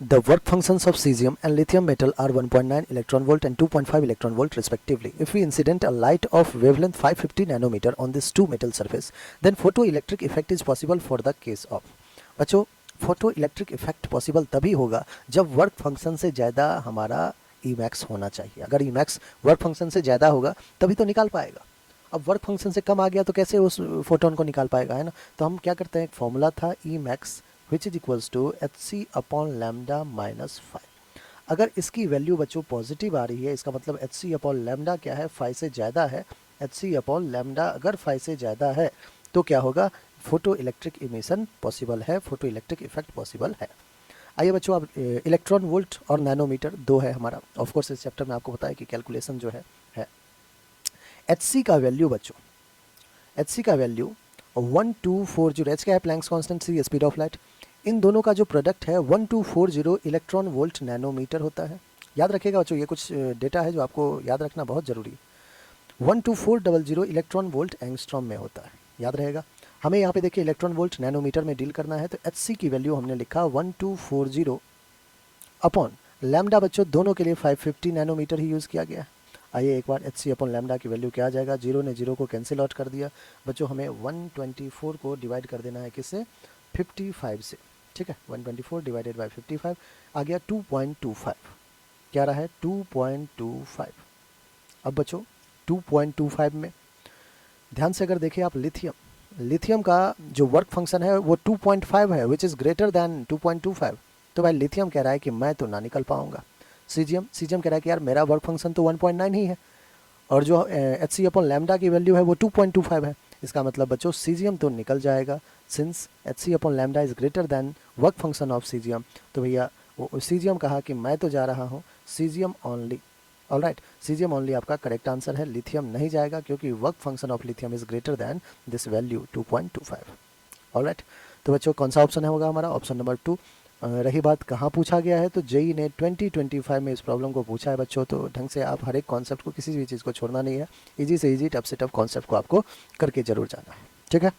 The work functions of cesium and lithium metal are 1.9 electron volt and 2.5 electron volt respectively. If we incident a light of wavelength 550 nanometer on this two metal surface, then photoelectric effect is possible for the case of. बच्चों, photo electric effect possible तभी होगा जब work function से ज़्यादा हमारा Emax होना चाहिए. अगर Emax वर्क फंक्शन से ज़्यादा होगा तभी तो निकाल पाएगा. अब वर्क फंक्शन से कम आ गया तो कैसे उस फोटोन को निकाल पाएगा, है ना. तो हम क्या करते हैं, एक फॉर्मूला था Emax which is equals to hc upon lambda minus 5. अगर इसकी वैल्यू बच्चों पॉजिटिव आ रही है, इसका मतलब hc अपॉन लैम्डा क्या है, 5 से ज़्यादा है. hc अपॉन लैम्डा अगर 5 से ज़्यादा है तो क्या होगा, फोटो इलेक्ट्रिक इमिशन पॉसिबल है, फोटो इलेक्ट्रिक इफेक्ट पॉसिबल है. आइए बच्चों, अब इलेक्ट्रॉन वोल्ट और नैनोमीटर दो है हमारा. ऑफ कोर्स इस चैप्टर में आपको पता है कि कैलकुलेशन जो है hc का वैल्यू बच्चों, hc का वैल्यू 1240, h का है Planck's constant, c speed of light. इन दोनों का जो प्रोडक्ट है 1240 इलेक्ट्रॉन वोल्ट नैनोमीटर होता है. याद रखिएगा बच्चों, ये कुछ डेटा है जो आपको याद रखना बहुत ज़रूरी है. 12400 इलेक्ट्रॉन वोल्ट एंगस्ट्रॉम में होता है, याद रहेगा. हमें यहाँ पे देखिए इलेक्ट्रॉन वोल्ट नैनोमीटर में डील करना है, तो hc की वैल्यू हमने लिखा 1240 अपॉन लैम्डा. बच्चों दोनों के लिए 550 नैनोमीटर ही यूज़ किया गया है. आइए एक बार hc अपॉन लैम्डा की वैल्यू क्या आ जाएगा, जीरो ने जीरो को कैंसिल आउट कर दिया. बच्चों हमें 124 को डिवाइड कर देना है किससे, 55 से. ठीक है, 124 डिवाइडेड बाई 55 आ गया 2.25. क्या रहा है, 2.25. अब बच्चों 2.25 में ध्यान से अगर देखें आप, लिथियम का जो वर्क फंक्शन है वो 2.5 है, विच इज़ ग्रेटर दैन 2.25. तो भाई लिथियम कह रहा है कि मैं तो ना निकल पाऊंगा. सीजियम कह रहा है कि यार मेरा वर्क फंक्शन तो 1.9 ही है, और जो hc अपॉन लैम्डा की वैल्यू है वो 2.25 है. इसका मतलब बच्चों सीजियम तो निकल जाएगा, since hc upon lambda is greater than work function of caesium. तो भैया वो सीजियम कहा कि मैं तो जा रहा हूँ caesium only. Alright, caesium only आपका करेक्ट आंसर है, लिथियम नहीं जाएगा क्योंकि work function of lithium is greater than this value 2.25. Alright, तो बच्चों कौन सा ऑप्शन है होगा हमारा, ऑप्शन नंबर 2. रही बात कहाँ पूछा गया है, तो जेई ने 2025 में इस प्रॉब्लम को पूछा है बच्चों. तो ढंग से आप हर एक कॉन्सेप्ट को, किसी भी चीज़ को छोड़ना नहीं है. इजी से इजी, टफ से टफ कॉन्सेप्ट को आपको करके जरूर जाना है. ठीक है.